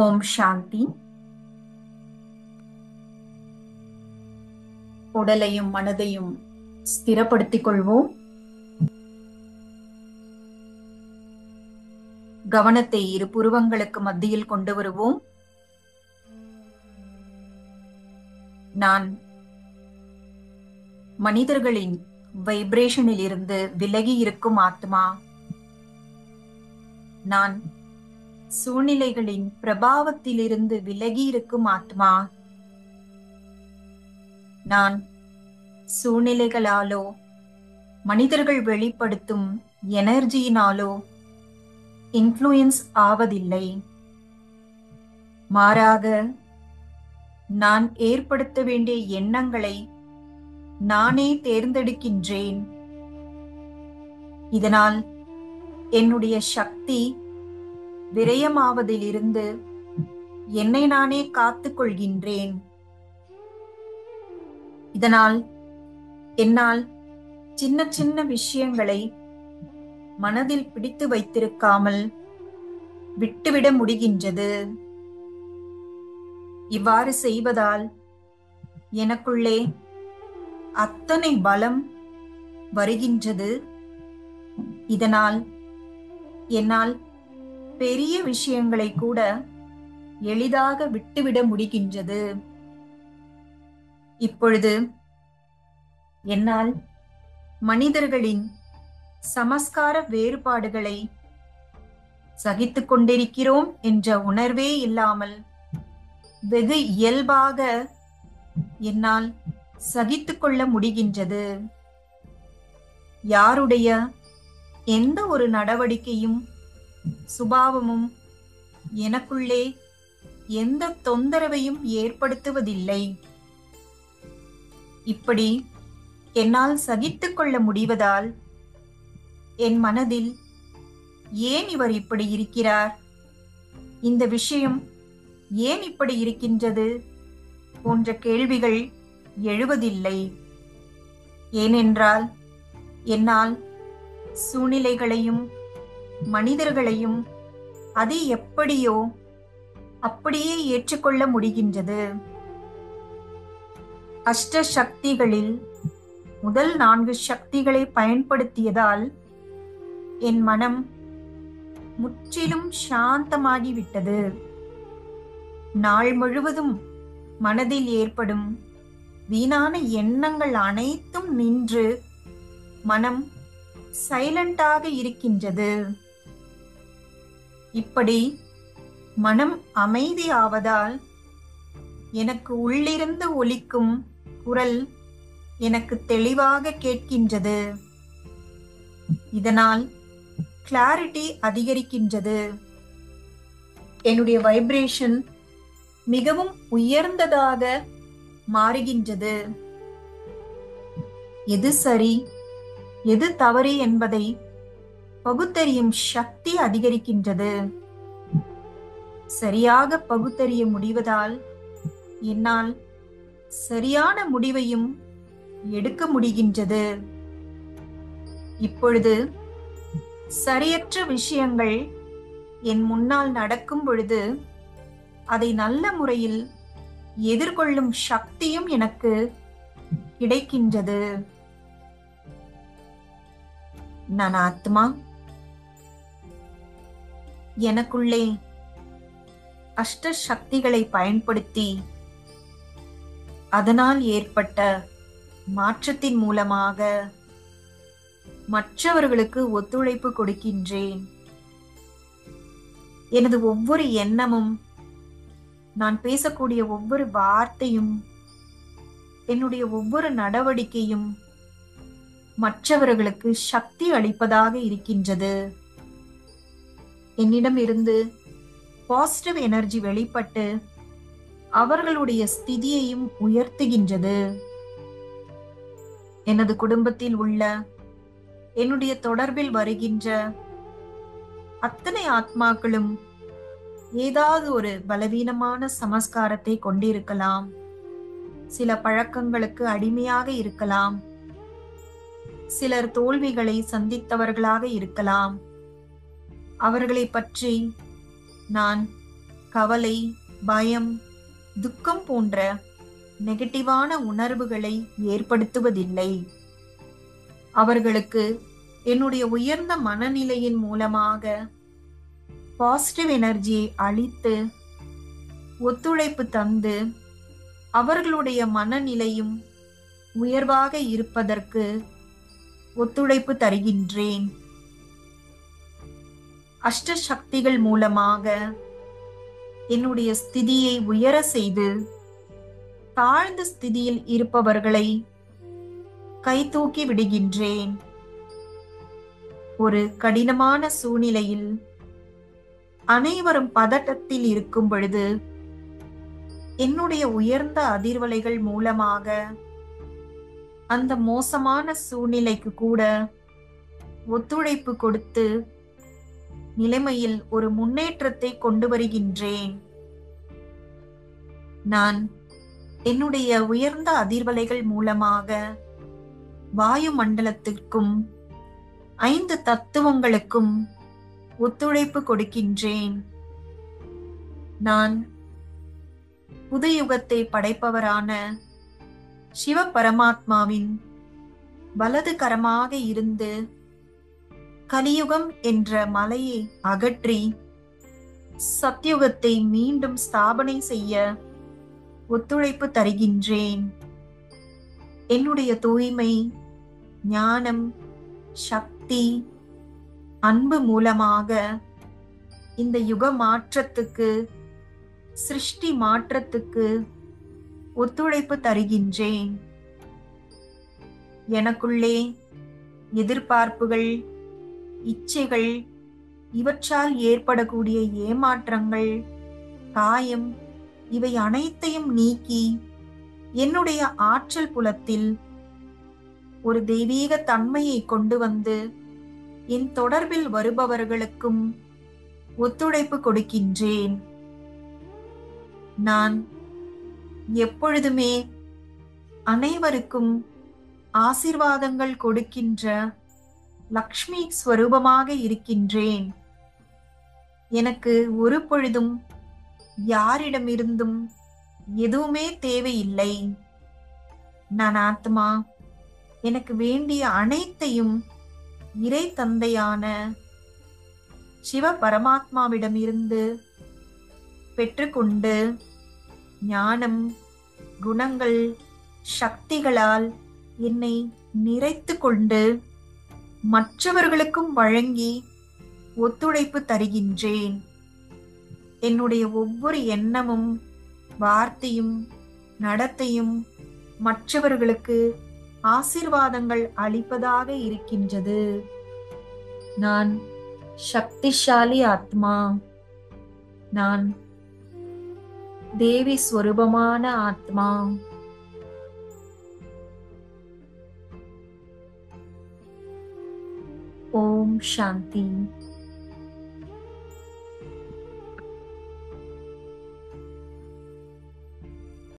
ஓம் சாந்தி. உடலையும் மனதையும் ஸ்திரப்படுத்திக் கொள்வோம். கவனத்தை இரு புருவங்களுக்கு மத்தியில் கொண்டு வருவோம். நான் மனிதர்களின் வைப்ரேஷனில் இருந்து விலகி இருக்கும் ஆத்மா. நான் சூழ்நிலைகளின் பிரபாவத்திலிருந்து விலகி இருக்கும் ஆத்மா. நான் சூழ்நிலைகளாலோ மனிதர்கள் வெளிப்படுத்தும் எனர்ஜியினாலோ இன்ஃப்ளூயன்ஸ் ஆவதில்லை. மாறாக நான் ஏற்படுத்த வேண்டிய எண்ணங்களை நானே தேர்ந்தெடுக்கின்றேன். இதனால் என்னுடைய சக்தி விரயமாவதிலிருந்து என்னை நானே காத்துக் கொள்கின்றேன். இதனால் என்னால் சின்ன சின்ன விஷயங்களை மனதில் பிடித்து வைத்திருக்காமல் விட்டுவிட முடிகின்றது. இவ்வாறு செய்வதால் எனக்குள்ளே அத்தனை பலம் வருகின்றது. இதனால் என்னால் பெரிய விஷயங்களை கூட எளிதாக விட்டுவிட முடிகின்றது. இப்பொழுது என்னால் மனிதர்களின் சமஸ்கார வேறுபாடுகளை சகித்துக் கொண்டிருக்கிறோம் என்ற உணர்வே இல்லாமல் வெகு இயல்பாக என்னால் சகித்துக் கொள்ள முடிகின்றது. யாருடைய எந்த ஒரு நடவடிக்கையும் சுபாவமும் எனக்குள்ளே எந்த தொந்தரவையும் ஏற்படுத்துவதில்லை. இப்படி என்னால் சகித்துக் கொள்ள முடிவதால் என் மனதில் ஏன் இவர் இப்படி இருக்கிறார், இந்த விஷயம் ஏன் இப்படி இருக்கின்றது போன்ற கேள்விகள் எழுவதில்லை. ஏனென்றால் என்னால் சூழ்நிலைகளையும் மனிதர்களையும் அது எப்படியோ அப்படியே ஏற்றுக்கொள்ள முடிகின்றது. அஷ்ட சக்திகளில் முதல் 4 சக்திகளை பயன்படுத்தியதால் என் மனம் முற்றிலும் சாந்தமாகிவிட்டது. நாள் முழுவதும் மனதில் ஏற்படும் வீணான எண்ணங்கள் அனைத்தும் நின்று மனம் சைலண்டாக இருக்கின்றது. இப்படி மனம் அமைதியாவதால் எனக்கு உள்ளிருந்து ஒலிக்கும் குரல் எனக்கு தெளிவாக கேட்கின்றது. இதனால் கிளாரிட்டி அதிகரிக்கின்றது. என்னுடைய வைப்ரேஷன் மிகவும் உயர்ந்ததாக மாறுகின்றது. எது சரி எது தவறு என்பதை பகுத்தறியும் சக்தி அதிகரிக்கின்றது. சரியாக பகுத்தறிய முடிவதால் என்னால் சரியான முடிவையும் எடுக்க முடிகின்றது. இப்பொழுது சரியற்ற விஷயங்கள் என் முன்னால் நடக்கும் பொழுது அதை நல்ல முறையில் எதிர்கொள்ளும் சக்தியும் எனக்கு கிடைக்கின்றது. நான் ஆத்மா. எனக்குள்ளே அஷ்ட சக்திகளை பயன்படுத்தி அதனால் ஏற்பட்ட மாற்றத்தின் மூலமாக மற்றவர்களுக்கு ஒத்துழைப்பு கொடுக்கின்றேன். எனது ஒவ்வொரு எண்ணமும், நான் பேசக்கூடிய ஒவ்வொரு வார்த்தையும், என்னுடைய ஒவ்வொரு நடவடிக்கையும் மற்றவர்களுக்கு சக்தி அளிப்பதாக இருக்கின்றது. என்னிடம் இருந்து பாசிட்டிவ் எனர்ஜி வெளிப்பட்டு அவர்களுடைய ஸ்திதியையும் உயர்த்துகின்றது. எனது குடும்பத்தில் உள்ள, என்னுடைய தொடர்பில் வருகின்ற அத்தனை ஆத்மாக்களும் ஏதாவது ஒரு பலவீனமான சமஸ்காரத்தை கொண்டிருக்கலாம். சில பழக்கங்களுக்கு அடிமையாக இருக்கலாம். சிலர் தோல்விகளை சந்தித்தவர்களாக இருக்கலாம். அவர்களை பற்றி நான் கவலை, பயம், துக்கம் போன்ற நெகட்டிவான உணர்வுகளை ஏற்படுத்துவதில்லை. அவர்களுக்கு என்னுடைய உயர்ந்த மனநிலையின் மூலமாக பாசிட்டிவ் எனர்ஜியை அளித்து ஒத்துழைப்பு தந்து அவர்களுடைய மனநிலையும் உயர்வாக இருப்பதற்கு ஒத்துழைப்பு தருகின்றேன். அஷ்ட சக்திகள் மூலமாக என்னுடைய ஸ்திதியை உயர செய்து தாழ்ந்த ஸ்திதியில் இருப்பவர்களை கைதூக்கி விடுகின்றேன். ஒரு கடினமான சூழ்நிலையில் அனைவரும் பதட்டத்தில் இருக்கும் பொழுது என்னுடைய உயர்ந்த அதிர்வலைகள் மூலமாக அந்த மோசமான சூழ்நிலைக்கு கூட ஒத்துழைப்பு கொடுத்து நிலைமையில் ஒரு முன்னேற்றத்தை கொண்டு வருகின்றேன். நான் என்னுடைய உயர்ந்த அதிர்வலைகள் மூலமாக வாயு மண்டலத்திற்கும் 5 தத்துவங்களுக்கும் ஒத்துழைப்பு கொடுக்கின்றேன். நான் புது யுகத்தை படைப்பவரான சிவ பரமாத்மாவின் வலது கரமாக இருந்து கலியுகம் என்ற மலையை அகற்றி சத்யுகத்தை மீண்டும் ஸ்தாபனை செய்ய ஒத்துழைப்பு தருகின்றேன். என்னுடைய தூய்மை, ஞானம், சக்தி, அன்பு மூலமாக இந்த யுக மாற்றத்துக்கு, சிருஷ்டி மாற்றத்துக்கு ஒத்துழைப்பு தருகின்றேன். எனக்குள்ளே எதிர்பார்ப்புகள், இச்சைகள், இவற்றால் ஏற்படக்கூடிய ஏமாற்றங்கள், காயம், இவை அனைத்தையும் நீக்கி என்னுடைய ஆற்றல் புலத்தில் ஒரு தெய்வீக தன்மையை கொண்டு வந்து என் தொடர்பில் வருபவர்களுக்கும் ஒத்துழைப்பு கொடுக்கின்றேன். நான் எப்பொழுதுமே அனைவருக்கும் ஆசீர்வாதங்கள் கொடுக்கின்ற லக்ஷ்மி ஸ்வரூபமாக இருக்கின்றேன். எனக்கு ஒரு பொழுதும் யாரிடமிருந்தும் எதுவுமே தேவையில்லை. நான் ஆத்மா. எனக்கு வேண்டிய அனைத்தையும் இறை தந்தையான சிவ பரமாத்மாவிடமிருந்து பெற்றுக்கொண்டு ஞானம், குணங்கள், சக்திகளால் என்னை நிறைத்து கொண்டு மற்றவர்களுக்கும் வழங்கி ஒத்துழைப்பு தருகின்றேன். என்னுடைய ஒவ்வொரு எண்ணமும், வார்த்தையும், நடத்தையும் மற்றவர்களுக்கு ஆசீர்வாதங்கள் அளிப்பதாக இருக்கின்றது. நான் சக்திசாலி ஆத்மா. நான் தேவி ஸ்வரூபமான ஆத்மா. ஓம் சாந்தி.